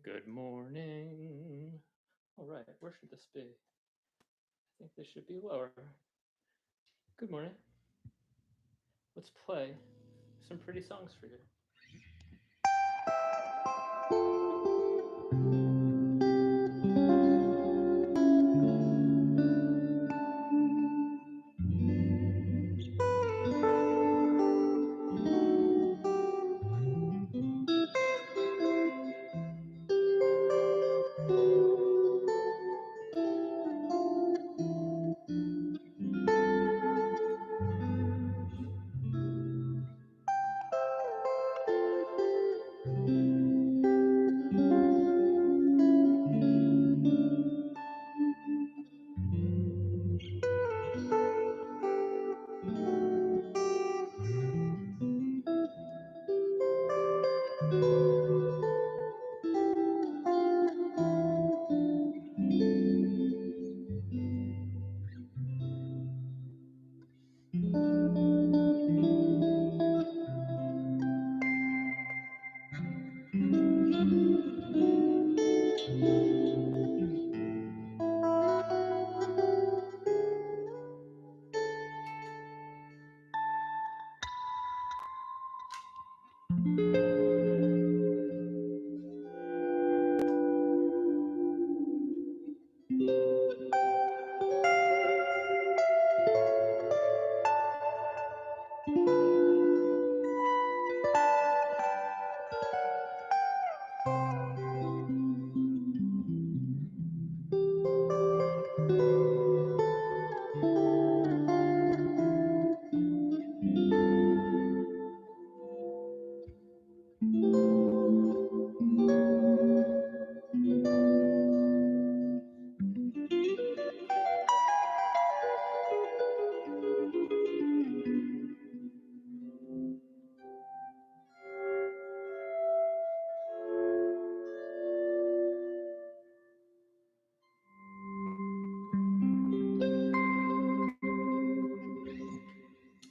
Good morning. All right, where should this be? I think this should be lower. Good morning. Let's play some pretty songs for you.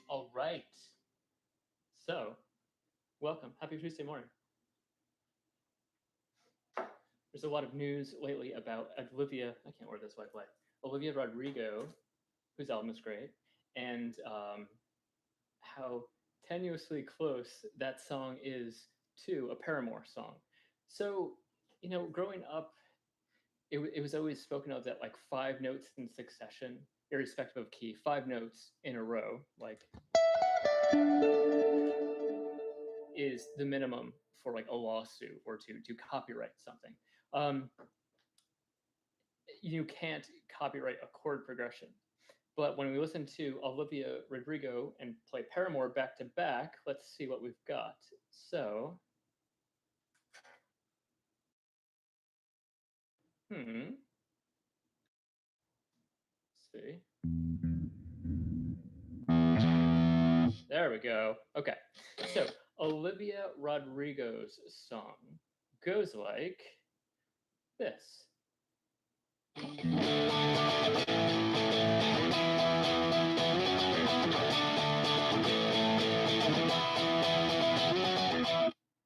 All right. So, welcome. Happy Tuesday morning. There's a lot of news lately about Olivia. I can't word this white play. Olivia Rodrigo, whose album is great, and how tenuously close that song is to a Paramore song. So, growing up, it was always spoken of that like 5 notes in succession, irrespective of key, 5 notes in a row, like is the minimum for like a lawsuit or to copyright something. You can't copyright a chord progression. But when we listen to Olivia Rodrigo and play Paramore back to back, let's see what we've got. So, let's see. There we go. Okay. So, Olivia Rodrigo's song goes like this.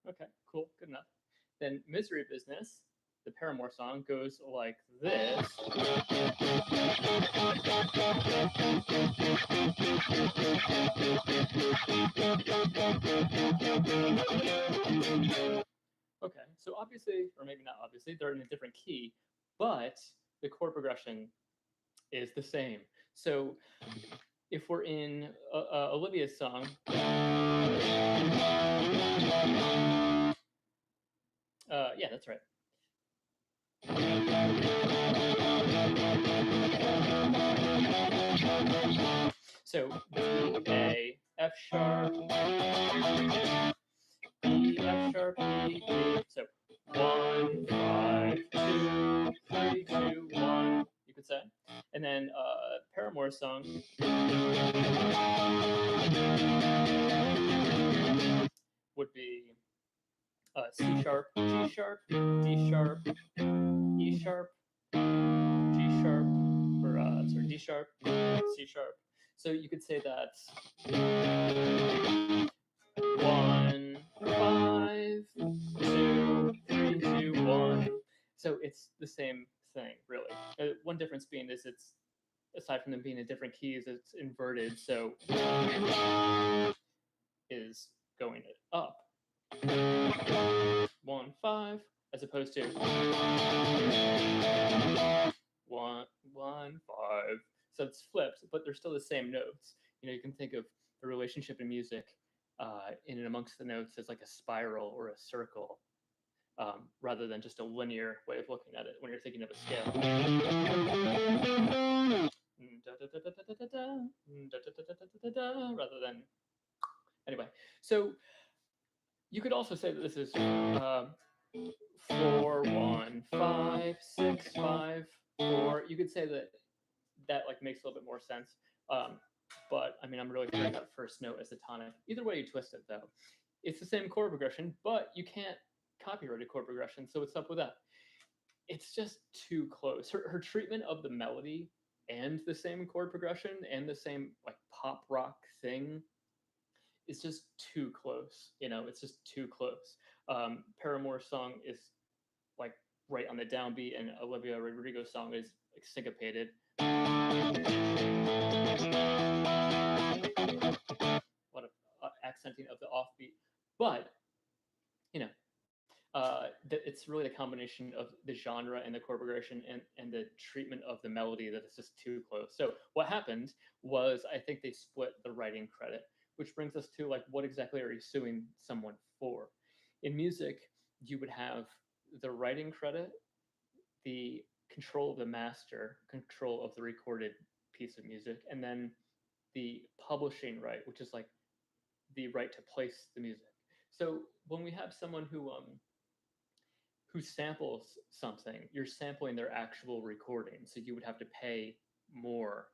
Okay, cool, good enough. Then Misery Business, the Paramore song, goes like this. Okay, so obviously, or maybe not obviously, they're in a different key, but the chord progression is the same. So if we're in Olivia's song, yeah, that's right. So A, F sharp, E, F sharp, E, D. So 1, 5, 2, 3, 2, 1. You could say, and then Paramore's song would be C sharp, G sharp, D sharp, E sharp, G sharp, or D sharp, C sharp. So you could say that's 1, 5, 2, 3, 2, 1. So it's the same thing, really. One difference being is it's, aside from them being in different keys, it's inverted. So is going up 1 5 as opposed to 1 1 5. So it's flipped, but they're still the same notes. You can think of the relationship in music in and amongst the notes as like a spiral or a circle, rather than just a linear way of looking at it when you're thinking of a scale. Rather than, anyway. So you could also say that this is 4 1 5 6 5 4. You could say that like makes a little bit more sense. But I mean, I'm really hearing that first note as the tonic. Either way you twist it, though, it's the same chord progression, but you can't copyright a chord progression. So what's up with that? It's just too close. Her treatment of the melody and the same chord progression and the same like pop rock thing is just too close. It's just too close. Paramore's song is like right on the downbeat, and Olivia Rodrigo's song is like syncopated. A lot of accenting of the offbeat, but it's really the combination of the genre and the chord progression and the treatment of the melody that is just too close. So what happened was, I think they split the writing credit, which brings us to like, what exactly are you suing someone for? In music, you would have the writing credit, the control of the master, control of the recorded piece of music, and then the publishing right, which is like the right to place the music. So when we have someone who samples something, you're sampling their actual recording. So you would have to pay more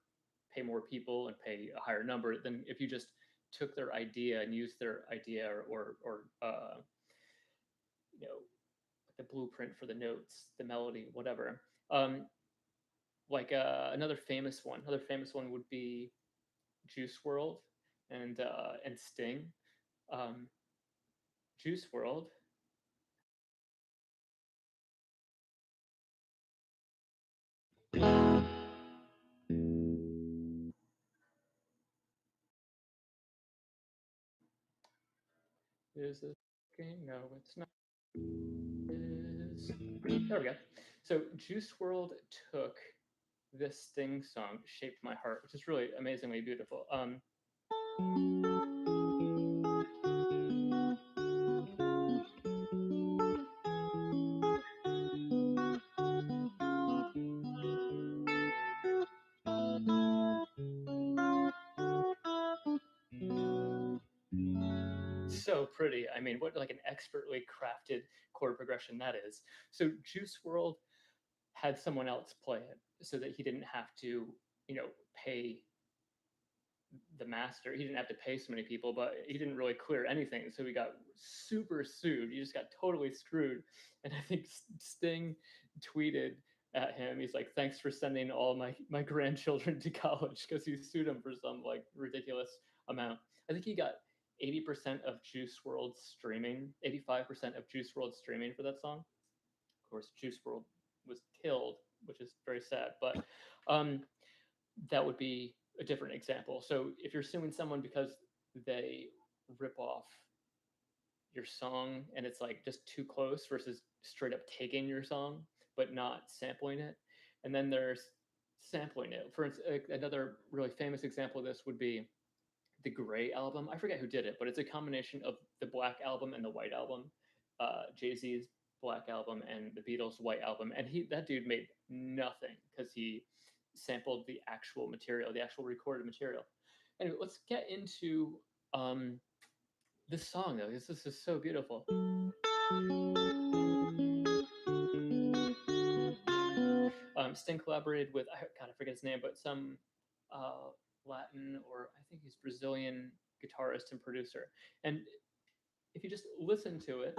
people and pay a higher number than if you just took their idea and used their idea, or the blueprint for the notes, the melody, whatever. Like another famous one would be Juice WRLD and Sting. Juice WRLD is this game? No, it's not. There we go. So Juice WRLD took this Sting song, "Shaped My Heart," which is really amazingly beautiful. So pretty. I mean, what like an expertly crafted chord progression that is. So Juice WRLD had someone else play it so that he didn't have to, pay the master. He didn't have to pay so many people, but he didn't really clear anything. So he got super sued. He just got totally screwed. And I think Sting tweeted at him, he's like, "Thanks for sending all my grandchildren to college," because he sued him for some like ridiculous amount. I think he got 80% of Juice WRLD streaming, 85% of Juice WRLD streaming for that song. Of course, Juice WRLD was killed, which is very sad, but that would be a different example. So if you're suing someone because they rip off your song and it's like just too close, versus straight up taking your song but not sampling it, and then there's sampling it. For instance, another really famous example of this would be the Gray album. I forget who did it, but it's a combination of the Black album and the White album. Jay-Z's Black album and the Beatles' White album, and that dude made nothing because he sampled the actual material, the actual recorded material. Anyway, let's get into this song though, because this is so beautiful. Sting collaborated with, I forget his name, but some Latin, or I think he's Brazilian guitarist and producer. And if you just listen to it,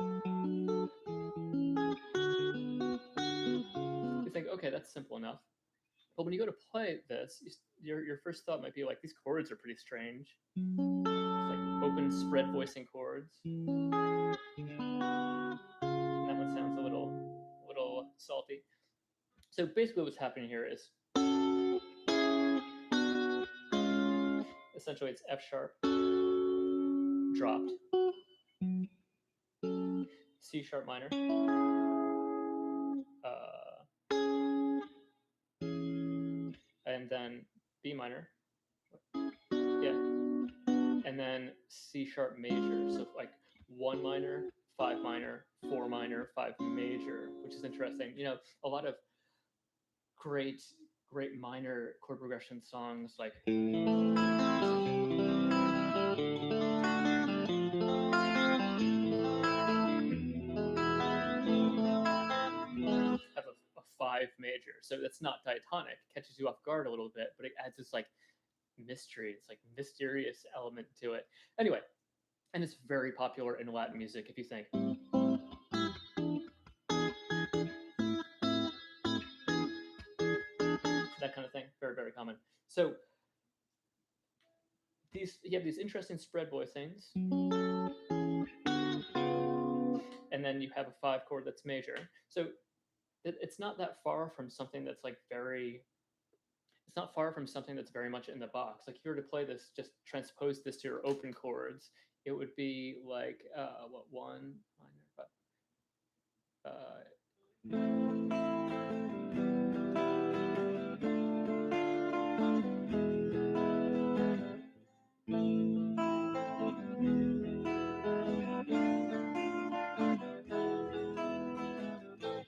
you think, okay, that's simple enough. But when you go to play this, your first thought might be like, these chords are pretty strange. It's like open spread voicing chords. And that one sounds a little salty. So basically, what's happening here is essentially it's F sharp dropped, C sharp minor, and then B minor, yeah, and then C sharp major. So like 1 minor, 5 minor, 4 minor, 5 major, which is interesting. You know, a lot of great minor chord progression songs like have a 5 major. So that's not diatonic, catches you off guard a little bit, but it adds this like mystery, it's like mysterious element to it. Anyway, and it's very popular in Latin music if you think. That kind of thing, very, very common. So you have these interesting spread voicings, and then you have a 5 chord that's major. So it's not that far from something that's like very it's not far from something that's very much in the box. Like if you were to play this, just transpose this to your open chords, it would be like what 1 minor,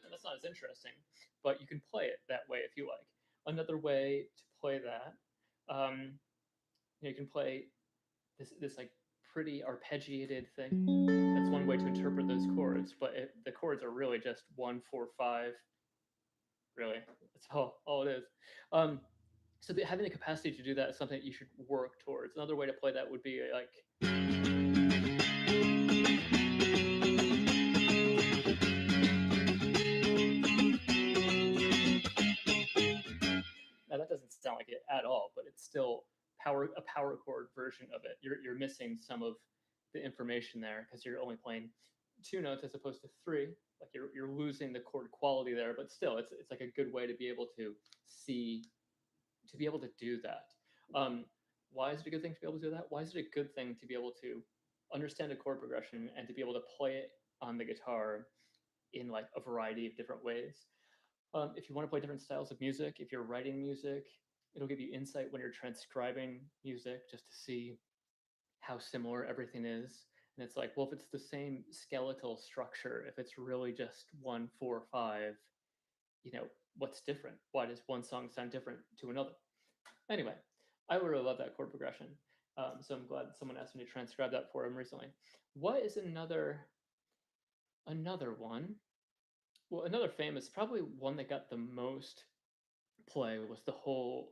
that's not as interesting, but you can play it that way if you like. Another way to play that, you can play this like pretty arpeggiated thing. That's one way to interpret those chords, but the chords are really just 1, 4, 5. Really, that's all it is. So having the capacity to do that is something that you should work towards. Another way to play that would be like. Now that doesn't sound like it at all, but it's still a power chord version of it. You're missing some of the information there because you're only playing 2 notes as opposed to 3. Like you're losing the chord quality there, but still it's like a good way to be able to do that. Why is it a good thing to be able to do that? Why is it a good thing to be able to understand a chord progression and to be able to play it on the guitar in like a variety of different ways? If you want to play different styles of music, if you're writing music, it'll give you insight when you're transcribing music just to see how similar everything is. And it's like, well, if it's the same skeletal structure, if it's really just 1, 4, 5, what's different? Why does one song sound different to another? Anyway, I really love that chord progression. So I'm glad someone asked me to transcribe that for him recently. What is another one? Well, another famous, probably one that got the most play was the whole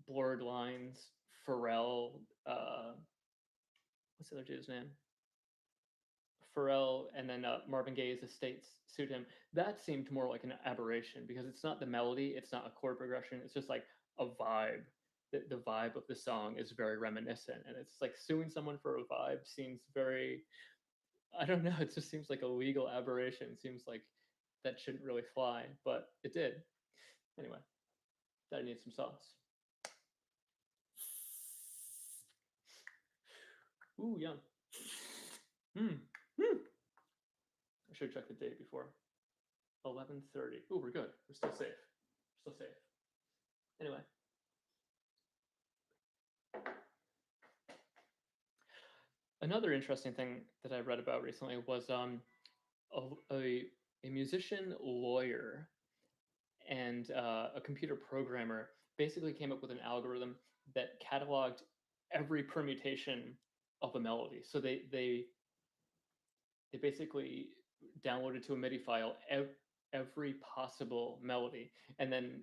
blurred lines, Pharrell, what's the other dude's name? Pharrell, and then Marvin Gaye's estates sued him. That seemed more like an aberration because it's not the melody, it's not a chord progression, it's just like a vibe. The vibe of the song is very reminiscent, and it's like suing someone for a vibe seems very, I don't know, it just seems like a legal aberration. It seems like that shouldn't really fly, but it did. Anyway, that needs some sauce. Ooh, yum. I should check the date before. 11:30. Ooh, we're good. We're still safe. We're still safe. Anyway. Another interesting thing that I read about recently was a musician lawyer and a computer programmer basically came up with an algorithm that cataloged every permutation of a melody. So they basically downloaded to a MIDI file every possible melody, and then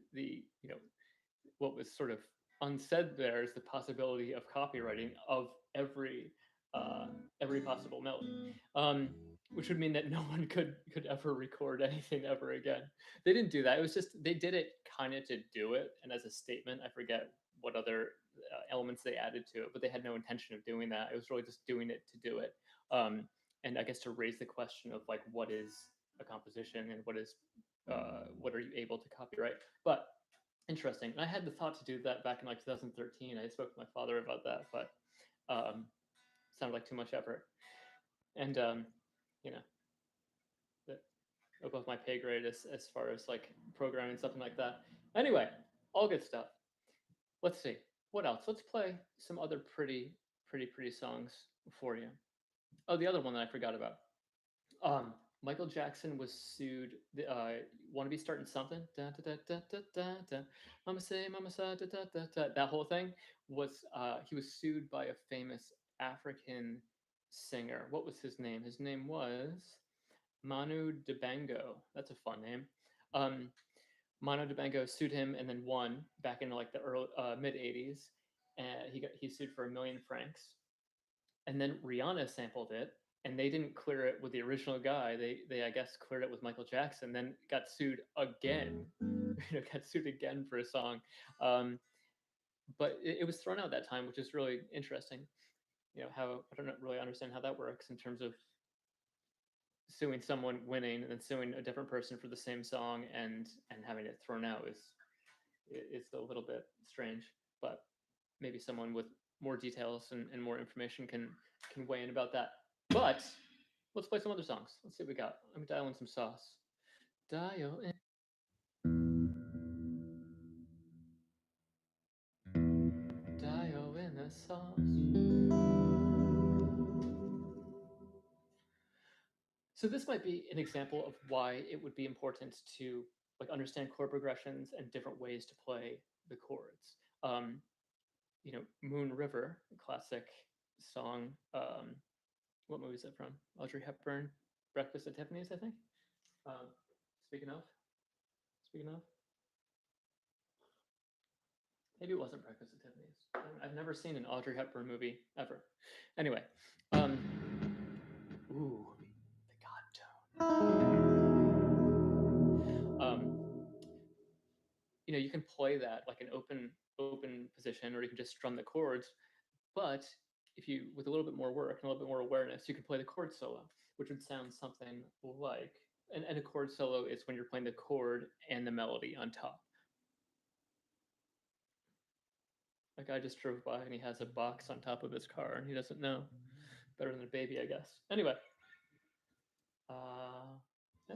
what was sort of unsaid there is the possibility of copywriting of every possible melody, which would mean that no one could ever record anything ever again. They didn't do that. It was just they did it kind of to do it, and as a statement. I forget what other elements they added to it, but they had no intention of doing that. It was really just doing it to do it. And I guess to raise the question of like what is a composition and what is what are you able to copyright? But interesting. I had the thought to do that back in like 2013. I spoke to my father about that, but sounded like too much effort. And you know, that above my pay grade as far as like programming something like that. Anyway, all good stuff. Let's see what else. Let's play some other pretty songs for you. Oh, the other one that I forgot about. Um, Michael Jackson was sued. Want to be starting something? Da, da, da, da, da, da. Mama say, mama sa, da, da, da, da. That whole thing was. He was sued by a famous African singer. What was his name? His name was Manu Dibango. That's a fun name. Um, Manu Dibango sued him and then won back in like the early mid '80s. And he sued for £1,000,000 francs, and then Rihanna sampled it, and they didn't clear it with the original guy. They I guess cleared it with Michael Jackson. Then got sued again. Got sued again for a song. Um, but it was thrown out that time, which is really interesting. How I don't really understand how that works in terms of suing someone, winning, and then suing a different person for the same song and having it thrown out is a little bit strange. But maybe someone with more details and more information can weigh in about that. But let's play some other songs. Let's see what we got. Let me dial in some sauce. Dial in. Dial in the sauce. So this might be an example of why it would be important to like understand chord progressions and different ways to play the chords. Moon River, classic song. What movie is that from? Audrey Hepburn, Breakfast at Tiffany's, I think. Um, speaking of, speaking of, maybe it wasn't Breakfast at Tiffany's. I've never seen an Audrey Hepburn movie ever. Anyway, ooh, the God tone. You can play that like an open position, or you can just strum the chords. But if you, with a little bit more work and a little bit more awareness, you can play the chord solo, which would sound something like. And a chord solo is when you're playing the chord and the melody on top. Like I just drove by and he has a box on top of his car and he doesn't know. Better than a baby, I guess. Anyway. Yeah.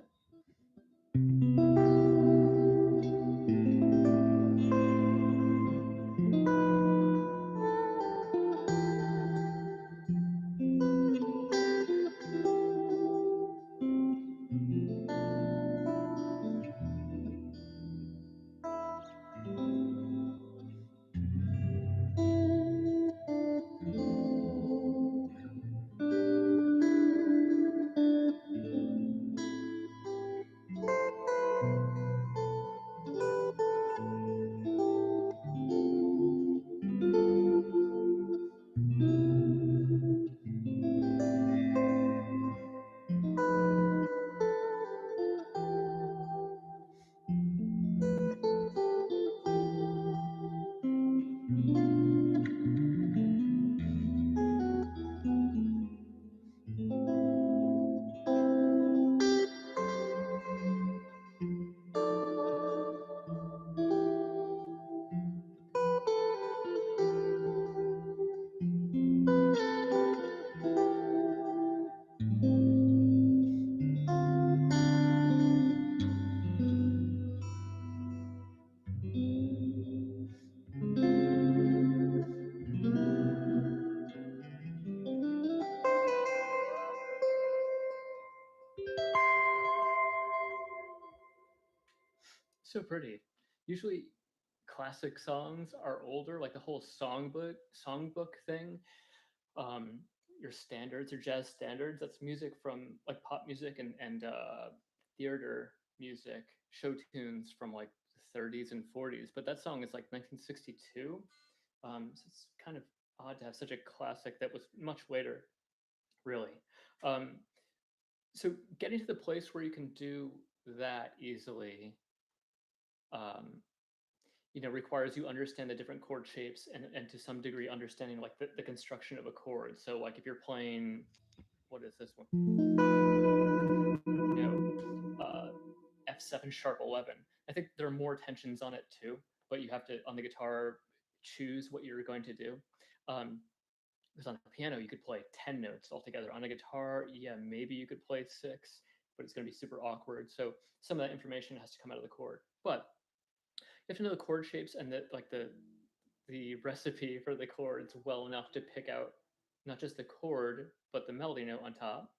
So pretty. Usually classic songs are older, like the whole songbook thing. Um, your standards or jazz standards, that's music from like pop music and theater music, show tunes from like the 30s and 40s. But that song is like 1962. So it's kind of odd to have such a classic that was much later, really. Um, so getting to the place where you can do that easily um, requires you understand the different chord shapes and to some degree understanding like the construction of a chord. So like if you're playing, what is this one? F F7 sharp 11. I think there are more tensions on it too, but you have to on the guitar choose what you're going to do. Um, because on the piano you could play 10 notes altogether. On a guitar, yeah, maybe you could play 6, but it's going to be super awkward. So some of that information has to come out of the chord. But you have to know the chord shapes and the recipe for the chords well enough to pick out not just the chord but the melody note on top.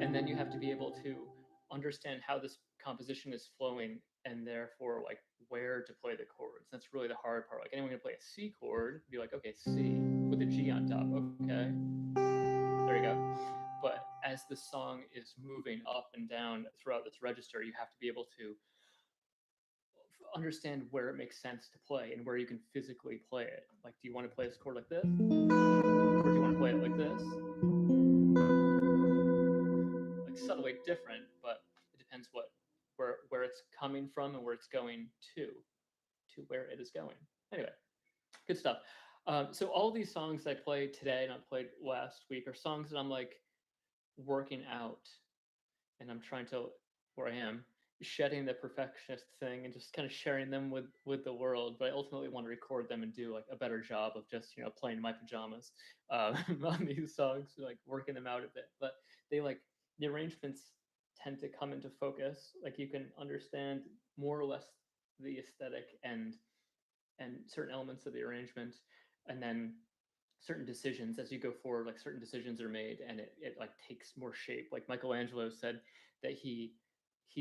And then you have to be able to understand how this composition is flowing and therefore like where to play the chords. That's really the hard part. Like anyone can play a C chord, be like, okay, C with a G on top. Okay, there you go. But as the song is moving up and down throughout its register, you have to be able to understand where it makes sense to play and where you can physically play it. Like, do you want to play this chord like this? Or do you want to play it like this? Like subtly different, but it depends where it's coming from and where it's going to where it is going. Anyway, good stuff. So all these songs I played today and I played last week are songs that I'm like working out, and I'm trying to where I am shedding the perfectionist thing and just kind of sharing them with the world. But I ultimately want to record them and do like a better job of just playing in my pajamas on these songs, like working them out a bit. But they like the arrangements tend to come into focus. Like you can understand more or less the aesthetic and certain elements of the arrangement, and then certain decisions as you go forward, like certain decisions are made and it like takes more shape. Like Michelangelo said that he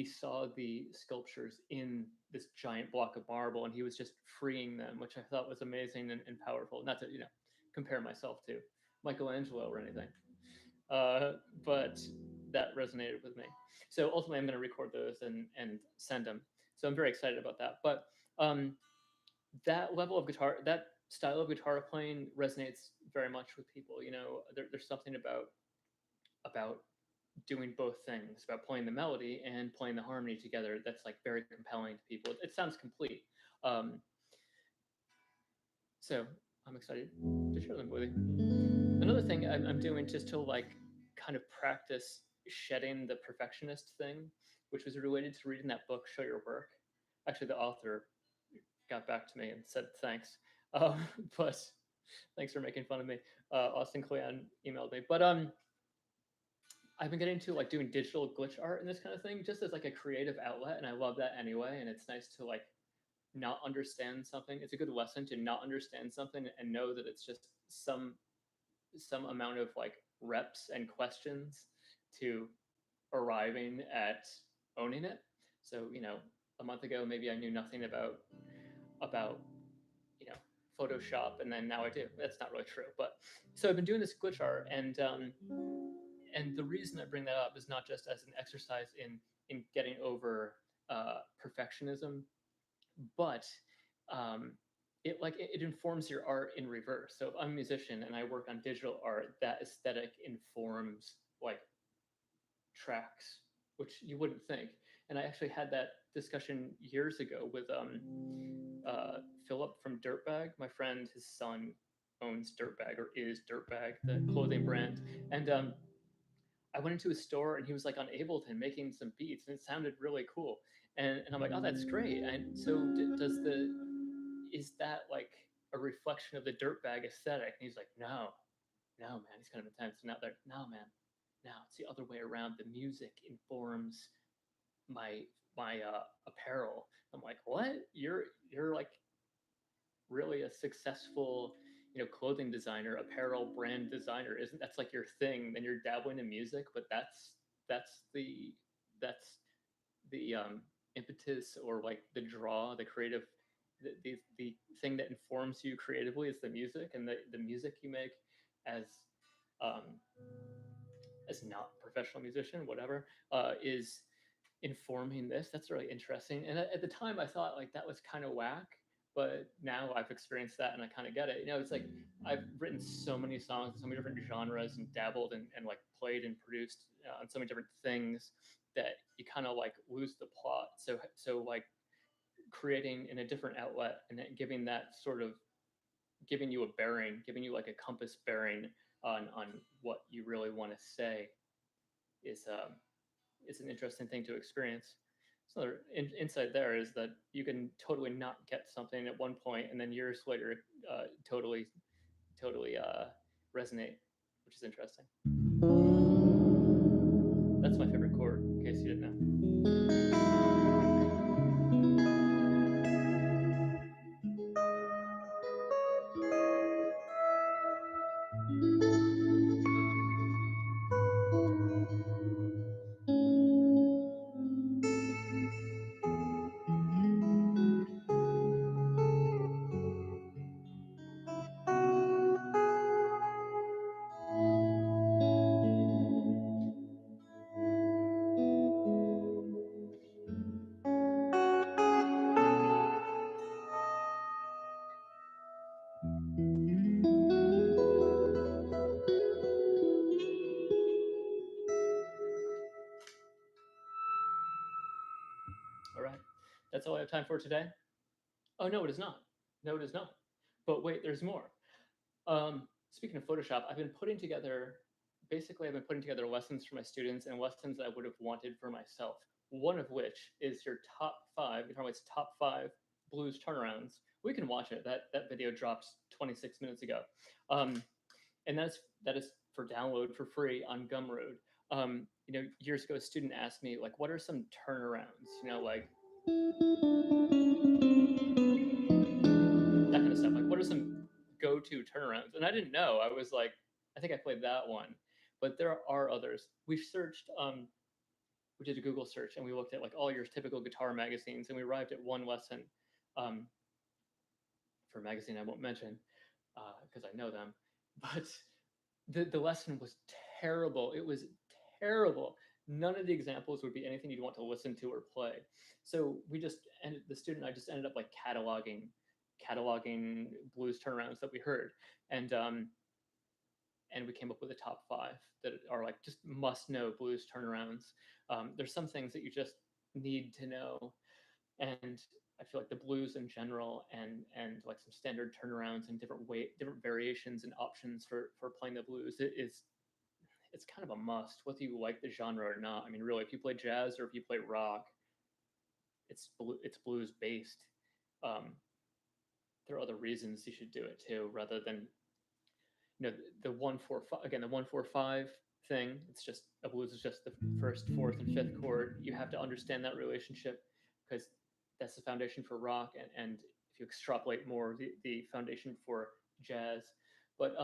saw the sculptures in this giant block of marble and he was just freeing them, which I thought was amazing and powerful. Not to compare myself to Michelangelo or anything, but that resonated with me. So ultimately I'm going to record those and send them, so I'm very excited about that. But that level of guitar, that style of guitar playing resonates very much with people. There's something about doing both things, about playing the melody and playing the harmony together, that's like very compelling to people. It sounds complete. Um, so I'm excited to share them with you. Another thing I'm doing just to like kind of practice shedding the perfectionist thing, which was related to reading that book, Show Your Work. Actually, the author got back to me and said thanks. But thanks for making fun of me. Austin Cleon emailed me. But I've been getting to like doing digital glitch art and this kind of thing just as like a creative outlet, and I love that anyway. And it's nice to like not understand something. It's a good lesson to not understand something and know that it's just some amount of like reps and questions to arriving at owning it. So a month ago maybe I knew nothing about you know Photoshop, and then now I do. That's not really true, but so I've been doing this glitch art, and the reason I bring that up is not just as an exercise in getting over perfectionism, but it informs your art in reverse. So if I'm a musician and I work on digital art, that aesthetic informs like tracks, which you wouldn't think. And I actually had that discussion years ago with Philip from Dirtbag. My friend, his son owns Dirtbag or is Dirtbag, the clothing brand. And I went into his store and he was like on Ableton making some beats and it sounded really cool. And I'm like, oh, that's great. And so is that like a reflection of the Dirtbag aesthetic? And he's like, no, man, he's kind of intense. And now they're, no, man, no, it's the other way around. The music informs my apparel. I'm like, what? You're like really a successful clothing designer, apparel brand designer. Isn't that's like your thing? Then you're dabbling in music, but that's the that's the impetus, or like the draw, the creative, the thing that informs you creatively is the music, and the music you make as um, not a professional musician, whatever, is informing this. That's really interesting. And at the time, I thought like that was kind of whack, but now I've experienced that and I kind of get it. It's like I've written so many songs in so many different genres and dabbled and like played and produced on so many different things that you kind of like lose the plot. So like creating in a different outlet and then giving that sort of giving you a bearing, giving you like a compass bearing on what you really want to say is an interesting thing to experience. So insight there is that you can totally not get something at one point, and then years later, totally resonate, which is interesting. That's my favorite chord, in case you didn't know. All right, that's all I have time for today. Oh no, it is not. No, it is not. But wait, there's more. Speaking of Photoshop, I've been putting together lessons for my students and lessons I would have wanted for myself. One of which is your Guitarmalade's top five blues turnarounds. We can watch it. That video dropped 26 minutes ago, and that is for download for free on Gumroad. Years ago, a student asked me like, "What are some turnarounds?" Like that kind of stuff. Like, what are some go-to turnarounds? And I didn't know. I was like, I think I played that one, but there are others. We searched. We did a Google search and we looked at like all your typical guitar magazines, and we arrived at one lesson um, for a magazine I won't mention because I know them, but the lesson was terrible. It was terrible. None of the examples would be anything you'd want to listen to or play. So the student and I just ended up like cataloging blues turnarounds that we heard, and we came up with a top five that are like just must know blues turnarounds. There's some things that you just need to know, and I feel like the blues in general and like some standard turnarounds and different variations and options for playing the blues, it's kind of a must, whether you like the genre or not. I mean, really, if you play jazz or if you play rock, it's blues based. Um, there are other reasons you should do it too, rather than the 1-4-5 again. The 1-4-5 thing. It's just a blues is just the first, fourth, and fifth chord. You have to understand that relationship because that's the foundation for rock, and if you extrapolate more, the foundation for jazz. But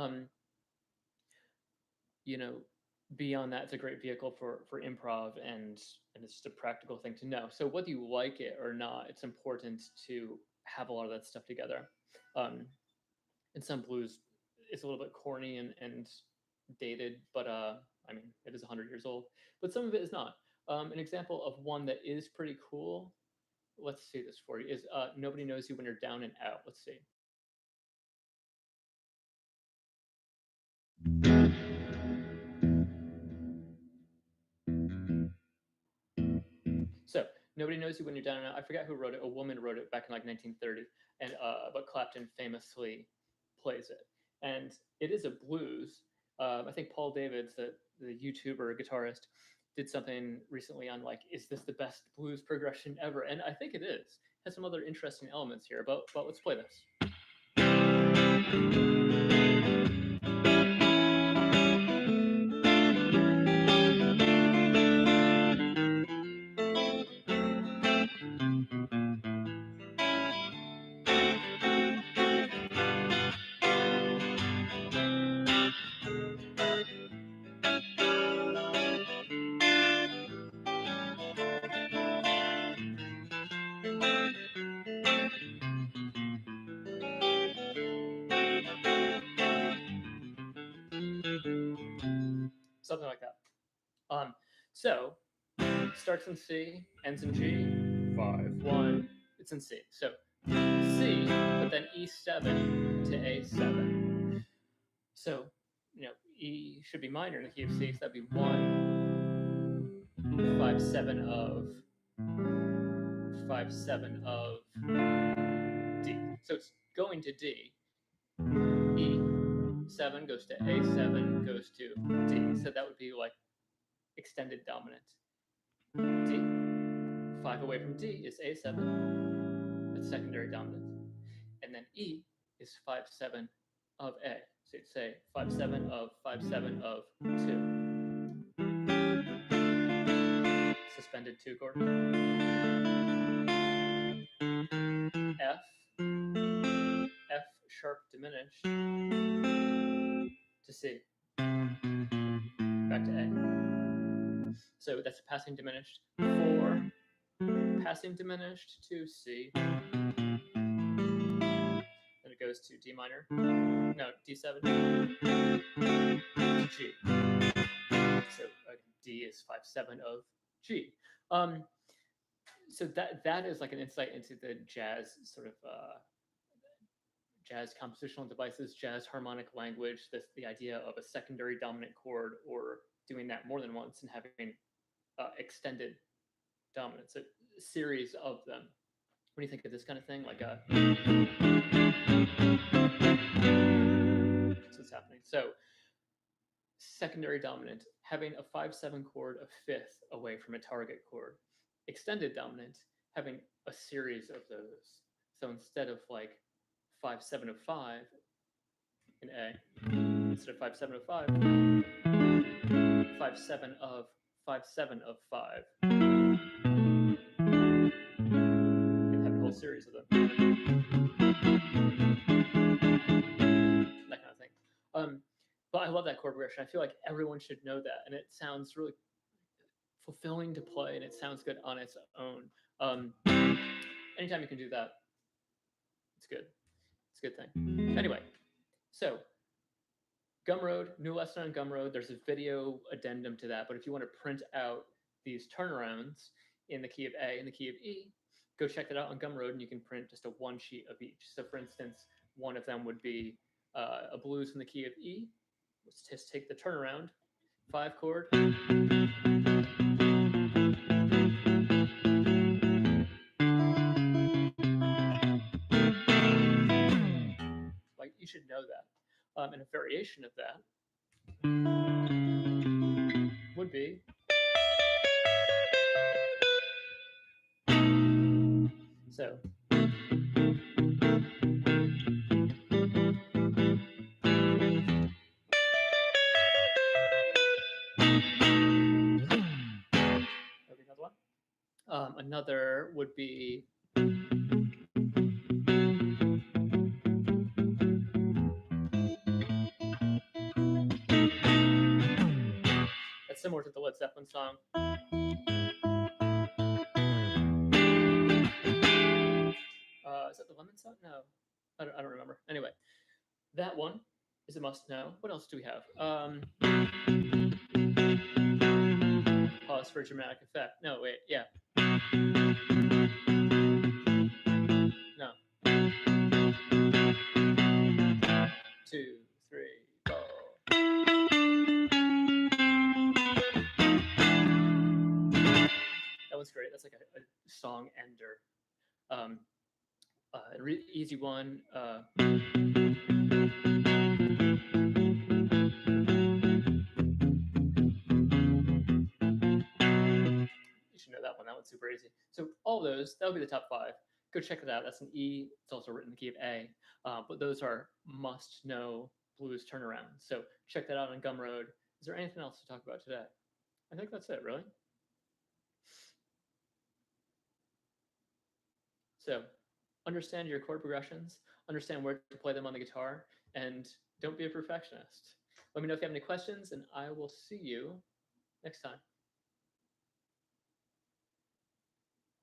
you know, beyond that, it's a great vehicle for improv, and it's just a practical thing to know. So whether you like it or not, it's important to have a lot of that stuff together. And some blues, it's a little bit corny and dated, but I mean, it is 100 years old. But some of it is not. An example of one that is pretty cool. Let's see this for you. Is Nobody Knows You When You're Down and Out. Let's see. So Nobody Knows You When You're Down and Out. I forgot who wrote it. A woman wrote it back in like 1930, and but Clapton famously plays it, and it is a blues. I think Paul Davids, the YouTuber guitarist, did something recently on like, is this the best blues progression ever? And I think it is. It has some other interesting elements here, but let's play this. Something like that. So starts in C, ends in G, 5-1. It's in C. So C, but then E7 to A7. So E should be minor in the key of C, so that'd be 1, 5-7 of 5-7 of D. So it's going to D, E, 7 goes to A7 goes to D. So that would be like extended dominant. D. 5 away from D is A7. That's secondary dominant. And then E is 5/7 of A. So you'd say 5/7 of 5/7 of 2. Suspended 2 chord. F. F sharp diminished to C. Back to A. So that's a passing diminished. 4. Passing diminished to C. Then it goes to D minor. No, D7 to G. So D is 5/7 of G. So that is like an insight into the jazz sort of jazz compositional devices, jazz harmonic language. The idea of a secondary dominant chord or doing that more than once and having extended dominance, a series of them. What do you think of this kind of thing? Like a that's what's happening. So secondary dominant, having a 5/7 chord a fifth away from a target chord. Extended dominant, having a series of those. So instead of like 5/7 of 5 in A, instead of 5/7 of 5, 5/7 of 5/7 of 5. You can have a whole series of them. That kind of thing. But I love that chord progression. I feel like everyone should know that, and it sounds really fulfilling to play, and it sounds good on its own. Anytime you can do that, it's good. It's a good thing. Anyway, so Gumroad, new lesson on Gumroad. There's a video addendum to that, but if you want to print out these turnarounds in the key of A and the key of E, go check that out on Gumroad, and you can print just a one sheet of each. So for instance, one of them would be a blues in the key of E. Let's just take the turnaround, 5 chord. Like, you should know that. And a variation of that would be so. Another one. Another would be that's similar to the Led Zeppelin song. Is that the Lemon song? No, I don't remember. Anyway, that one is a must know. What else do we have? Pause for dramatic effect. No, wait, yeah. No. 2, 3, 4. That one's great. That's like a song ender. Easy one. You should know that one. That one's super easy. So all those, that would be the top 5. Go check it out. That's an E. It's also written in the key of A. But those are must-know blues turnarounds. So check that out on Gumroad. Is there anything else to talk about today? I think that's it, really. So understand your chord progressions, understand where to play them on the guitar, and don't be a perfectionist. Let me know if you have any questions, and I will see you next time.